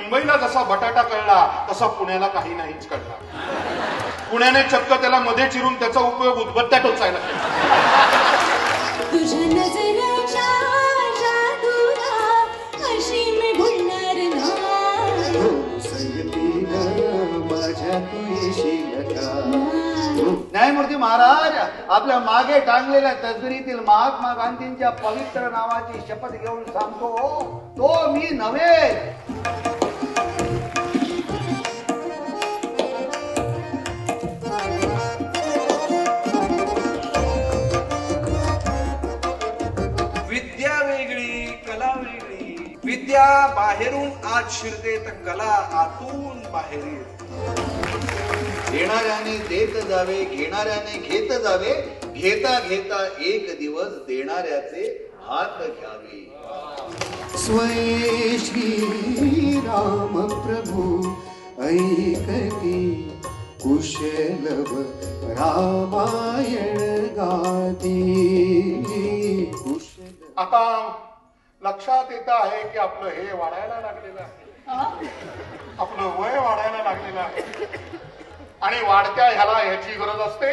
मुंबईला जसा बटाटा कळला तसा पुण्याला काही नाहीच कळला. पुण्याने चक्क त्याला मध्ये चिरून त्याचा उपयोग उदबत्त्या टोचायला केला. तुझ्या नजरेच्या जादूला अशी मी भुलणार नाही. माझ्या न्यायमूर्ती महाराज, आपल्या मागे टांगलेल्या तसबिरीतील महात्मा गांधींच्या पवित्र नावाची शपथ घेऊन सांगतो, तो मी नव्हे. विद्या वेगळी, कला वेगळी. विद्या बाहेरून आत शिरते तर कला आतून बाहेर येते. देणाऱ्याने देत जावे, घेणाऱ्याने घेत जावे, घेता घेता एक दिवस देणाऱ्याचे हात घ्यावे. स्वये श्री राम प्रभू ऐकती कुशलव रामायण गाती. आता लक्षात येत आहे की आपलं हे वाढायला लागलेलं आहे, आपलं वय वाढायला लागलेलं आहे आणि वाढत्या ह्याला ह्याची गरज असते.